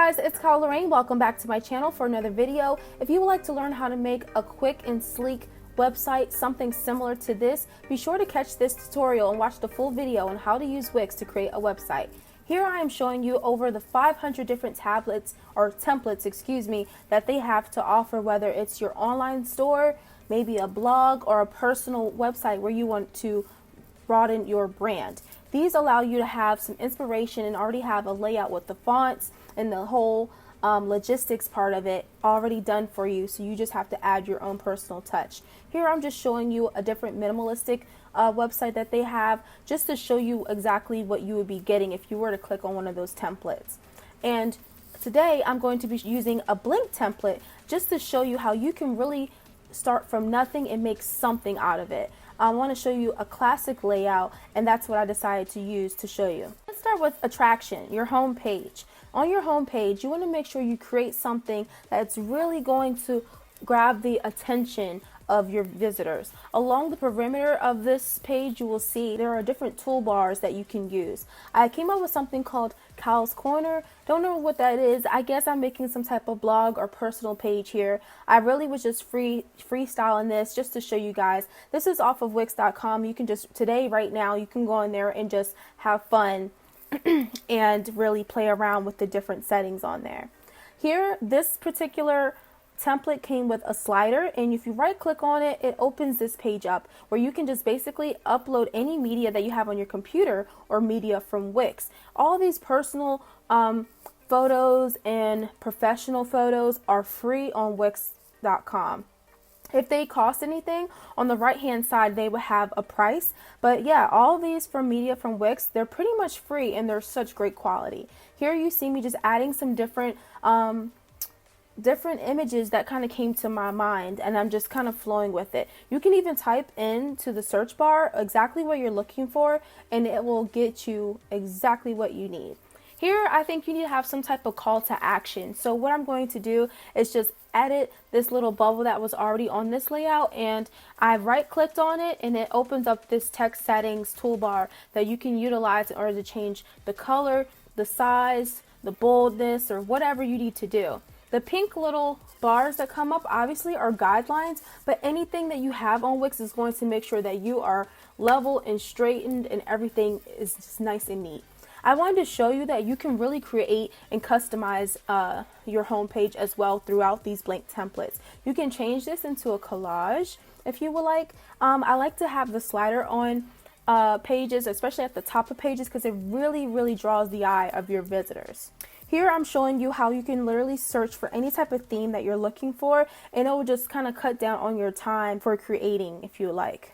guys, it's Kyle Lorraine. Welcome back to my channel for another video. If you would like to learn how to make a quick and sleek website, something similar to this, be sure to catch this tutorial and watch the full video on how to use Wix to create a website. Here I am showing you over the 500 different templates, that they have to offer, whether it's your online store, maybe a blog, or a personal website where you want to broaden your brand. These allow you to have some inspiration and already have a layout with the fonts and the whole logistics part of it already done for you, so you just have to add your own personal touch. Here I'm just showing you a different minimalistic website that they have, just to show you exactly what you would be getting if you were to click on one of those templates. And today I'm going to be using a blank template just to show you how you can really start from nothing and make something out of it. I want to show you a classic layout, and that's what I decided to use to show you. Let's start with attraction, your home page. On your home page, you want to make sure you create something that's really going to grab the attention of your visitors. Along the perimeter of this page, you will see there are different toolbars that you can use. I came up with something called Kyle's Corner. Don't know what that is. I guess I'm making some type of blog or personal page here. I really was just freestyling this just to show you guys. This is off of Wix.com. You can just, today, right now, you can go in there and just have fun and really play around with the different settings on there. Here, this particular template came with a slider, and if you right click on it, it opens this page up where you can just basically upload any media that you have on your computer or media from Wix. All these personal photos and professional photos are free on Wix.com. If they cost anything, on the right hand side they would have a price, but yeah, all these from media from Wix, they're pretty much free and they're such great quality. Here you see me just adding some different images that kind of came to my mind, and I'm just kind of flowing with it. You can even type into the search bar exactly what you're looking for, and it will get you exactly what you need. Here, I think you need to have some type of call to action. So what I'm going to do is just edit this little bubble that was already on this layout, and I right clicked on it, and it opens up this text settings toolbar that you can utilize in order to change the color, the size, the boldness, or whatever you need to do. The pink little bars that come up obviously are guidelines, but anything that you have on Wix is going to make sure that you are level and straightened and everything is just nice and neat. I wanted to show you that you can really create and customize your home page as well throughout these blank templates. You can change this into a collage if you would like. I like to have the slider on pages, especially at the top of pages, because it really draws the eye of your visitors. Here I'm showing you how you can literally search for any type of theme that you're looking for, and it will just kind of cut down on your time for creating if you like.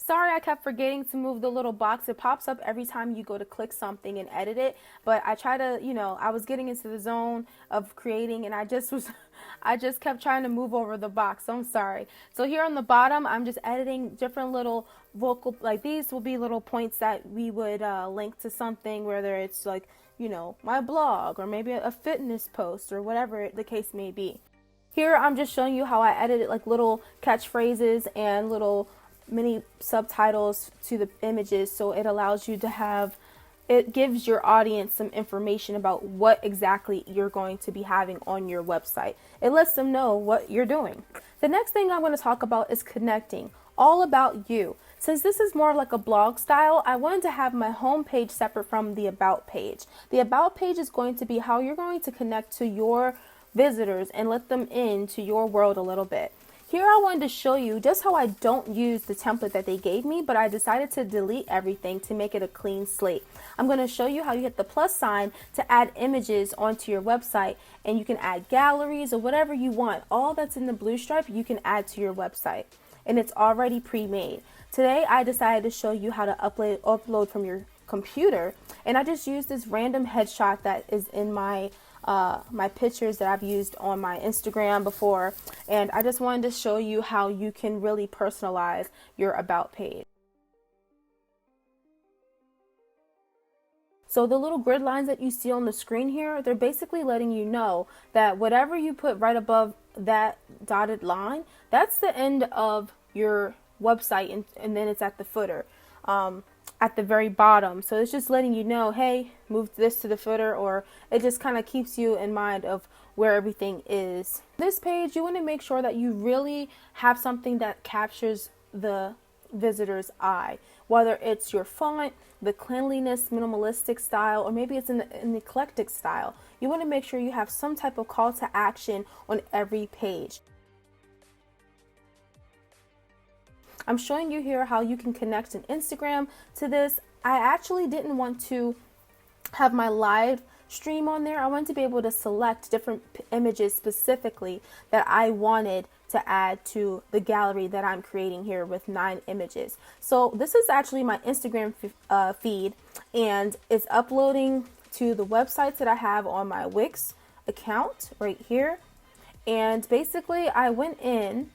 Sorry, I kept forgetting to move the little box. It pops up every time you go to click something and edit it, but I try to, I was getting into the zone of creating, and I just kept trying to move over the box, so I'm sorry. So here on the bottom, I'm just editing different little vocal, like these will be little points that we would link to something, whether it's like, my blog, or maybe a fitness post, or whatever the case may be. Here I'm just showing you how I edited like little catchphrases and little mini subtitles to the images, so it allows you to have, it gives your audience some information about what exactly you're going to be having on your website. It lets them know what you're doing. The next thing I'm going to talk about is connecting, all about you. Since this is more like a blog style, I wanted to have my home page separate from the about page. The about page is going to be how you're going to connect to your visitors and let them into your world a little bit. Here I wanted to show you just how I don't use the template that they gave me, but I decided to delete everything to make it a clean slate. I'm going to show you how you hit the plus sign to add images onto your website, and you can add galleries or whatever you want. All that's in the blue stripe you can add to your website, and it's already pre-made. Today I decided to show you how to upload from your computer, and I just used this random headshot that is in my pictures that I've used on my Instagram before, and I just wanted to show you how you can really personalize your about page. So the little grid lines that you see on the screen here, they're basically letting you know that whatever you put right above that dotted line, that's the end of your website, and then it's at the footer. at the very bottom. So it's just letting you know, hey, move this to the footer, or it just kind of keeps you in mind of where everything is. This page, you want to make sure that you really have something that captures the visitor's eye, whether it's your font, the cleanliness, minimalistic style, or maybe it's an eclectic style. You want to make sure you have some type of call to action on every page. I'm showing you here how you can connect an Instagram to this. I actually didn't want to have my live stream on there. I wanted to be able to select different images specifically that I wanted to add to the gallery that I'm creating here with 9 images. So this is actually my Instagram feed, and it's uploading to the websites that I have on my WIX account right here. And basically I went in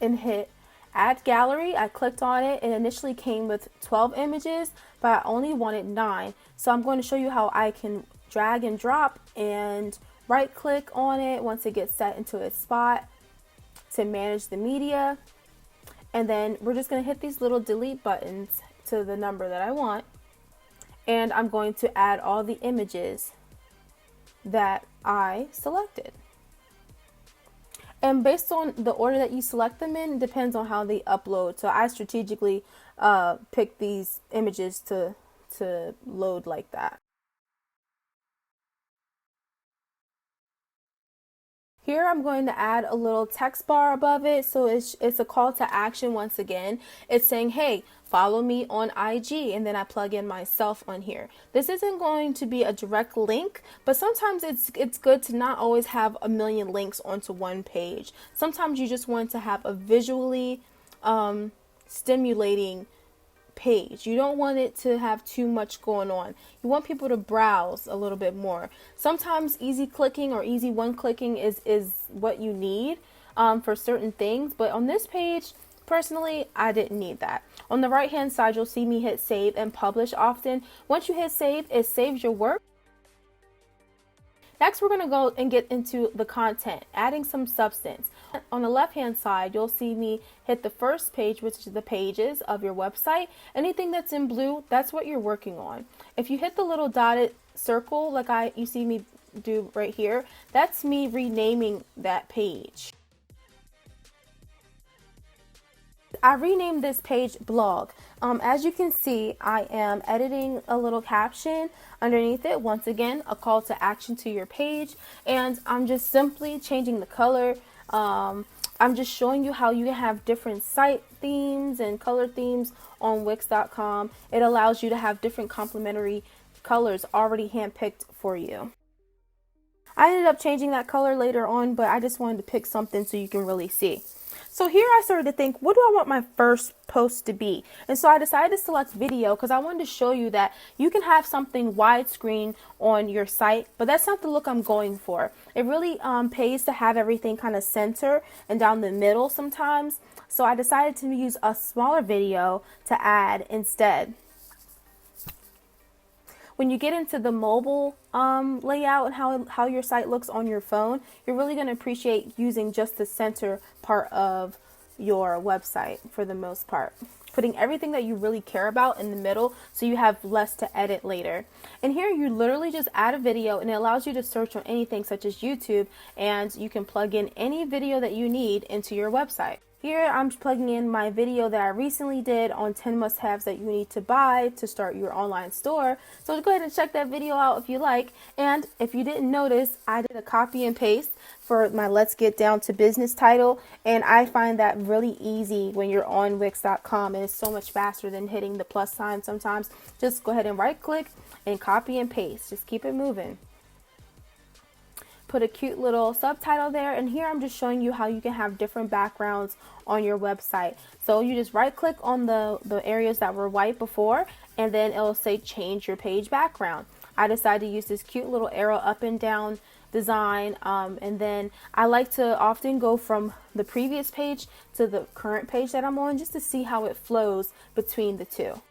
and hit add gallery. I clicked on it. It initially came with 12 images, but I only wanted 9. So I'm going to show you how I can drag and drop and right click on it once it gets set into its spot to manage the media. And then we're just going to hit these little delete buttons to the number that I want. And I'm going to add all the images that I selected. And based on the order that you select them in, it depends on how they upload. So I strategically picked these images to load like that. Here I'm going to add a little text bar above it, so it's a call to action once again. It's saying, hey, follow me on IG, and then I plug in myself on here. This isn't going to be a direct link, but sometimes it's good to not always have a million links onto one page. Sometimes you just want to have a visually stimulating page. You don't want it to have too much going on. You want people to browse a little bit more. Sometimes easy clicking or easy one clicking is what you need for certain things, but on this page, personally, I didn't need that. On the right hand side, you'll see me hit save and publish often. Once you hit save, it saves your work. Next, we're going to go and get into the content, adding some substance. On the left-hand side, you'll see me hit the first page, which is the pages of your website. Anything that's in blue, that's what you're working on. If you hit the little dotted circle, like you see me do right here, that's me renaming that page. I renamed this page blog. As you can see, I am editing a little caption underneath it. Once again, a call to action to your page, and I'm just simply changing the color. I'm just showing you how you can have different site themes and color themes on Wix.com. It allows you to have different complementary colors already handpicked for you. I ended up changing that color later on, but I just wanted to pick something so you can really see. So here I started to think, what do I want my first post to be? And so I decided to select video because I wanted to show you that you can have something widescreen on your site, but that's not the look I'm going for. It really pays to have everything kind of center and down the middle sometimes. So I decided to use a smaller video to add instead. When you get into the mobile layout and how your site looks on your phone, you're really going to appreciate using just the center part of your website for the most part. Putting everything that you really care about in the middle so you have less to edit later. And here you literally just add a video, and it allows you to search on anything such as YouTube, and you can plug in any video that you need into your website. Here I'm plugging in my video that I recently did on 10 must-haves that you need to buy to start your online store. So go ahead and check that video out if you like. And if you didn't notice, I did a copy and paste for my Let's Get Down to Business title. And I find that really easy when you're on Wix.com, and it's so much faster than hitting the plus sign sometimes. Just go ahead and right click and copy and paste. Just keep it moving. Put a cute little subtitle there, and here I'm just showing you how you can have different backgrounds on your website. So you just right click on the areas that were white before, and then it'll say change your page background. I decided to use this cute little arrow up and down design, and then I like to often go from the previous page to the current page that I'm on just to see how it flows between the two.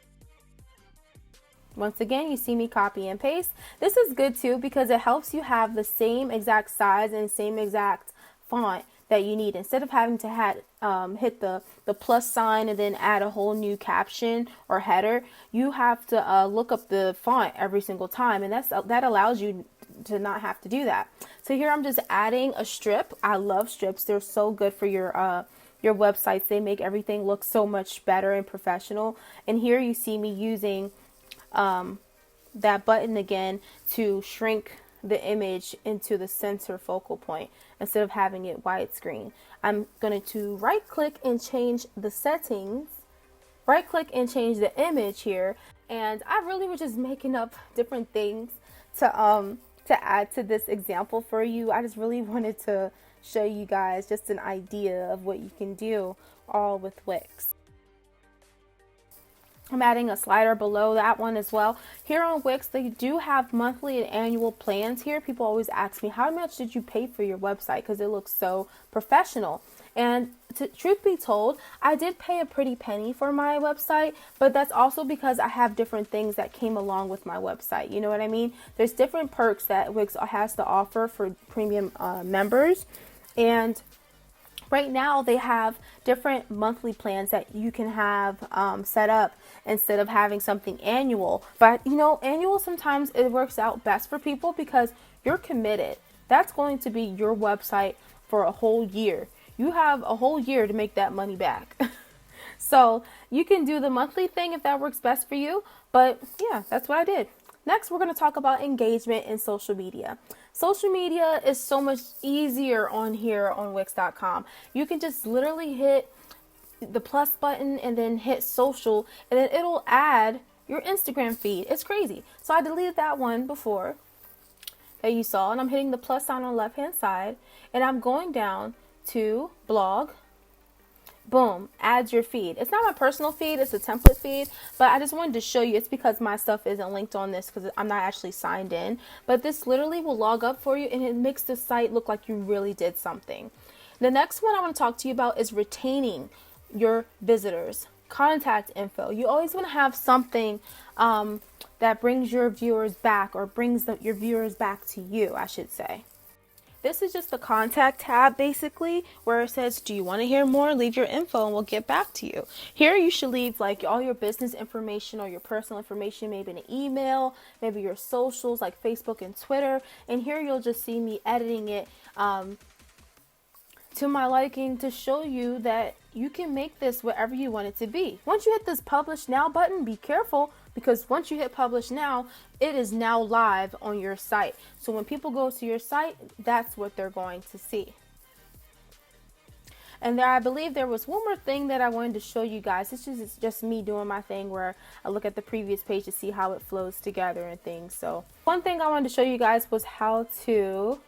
Once again, you see me copy and paste. This is good too because it helps you have the same exact size and same exact font that you need. Instead of having to hit the plus sign and then add a whole new caption or header, you have to look up the font every single time, and that allows you to not have to do that. So here I'm just adding a strip. I love strips. They're so good for your websites. They make everything look so much better and professional. And here you see me using that button again to shrink the image into the center focal point instead of having it widescreen. I'm going to right click and change the settings, right click and change the image here. And I really was just making up different things to add to this example for you. I just really wanted to show you guys just an idea of what you can do all with Wix. I'm adding a slider below that one as well. Here on Wix, they do have monthly and annual plans here. People always ask me, how much did you pay for your website? Because it looks so professional. And truth be told, I did pay a pretty penny for my website, but that's also because I have different things that came along with my website. You know what I mean? There's different perks that Wix has to offer for premium members. And right now they have different monthly plans that you can have set up instead of having something annual. But you know, annual sometimes it works out best for people because you're committed. That's going to be your website for a whole year. You have a whole year to make that money back. So you can do the monthly thing if that works best for you. But yeah, that's what I did. Next, we're going to talk about engagement in social media. Social media is so much easier on here on Wix.com. You can just literally hit the plus button and then hit social, and then it'll add your Instagram feed. It's crazy. So I deleted that one before that you saw, and I'm hitting the plus sign on the left hand side, and I'm going down to blog. Boom, adds your feed. It's not my personal feed, it's a template feed, but I just wanted to show you. It's because my stuff isn't linked on this because I'm not actually signed in, but this literally will log up for you and it makes the site look like you really did something. The next one I want to talk to you about is retaining your visitors. Contact info. You always want to have something that brings your viewers back, or brings your viewers back to you, I should say. This is just the contact tab basically, where it says, do you want to hear more? Leave your info and we'll get back to you. Here you should leave like all your business information or your personal information, maybe an email, maybe your socials like Facebook and Twitter. And here you'll just see me editing it to my liking to show you that you can make this whatever you want it to be. Once you hit this publish now button, be careful, because once you hit publish now, it is now live on your site. So when people go to your site, that's what they're going to see. And there, I believe there was one more thing that I wanted to show you guys. This is just me doing my thing where I look at the previous page to see how it flows together and things. So one thing I wanted to show you guys was how to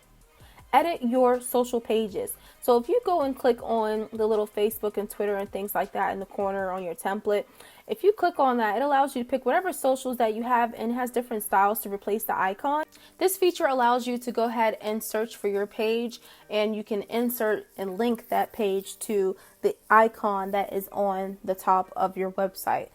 edit your social pages. So if you go and click on the little Facebook and Twitter and things like that in the corner on your template, if you click on that, it allows you to pick whatever socials that you have, and it has different styles to replace the icon. This feature allows you to go ahead and search for your page, and you can insert and link that page to the icon that is on the top of your website.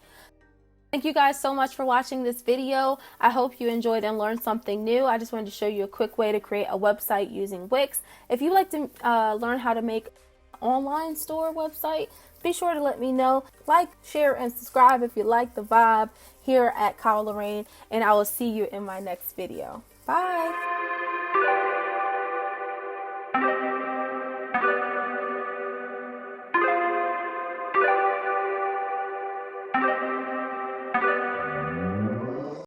Thank you guys so much for watching this video. I hope you enjoyed and learned something new. I just wanted to show you a quick way to create a website using Wix. If you'd like to learn how to make an online store website, be sure to let me know. Like, share, and subscribe if you like the vibe here at Kyle Lorraine, and I will see you in my next video. Bye.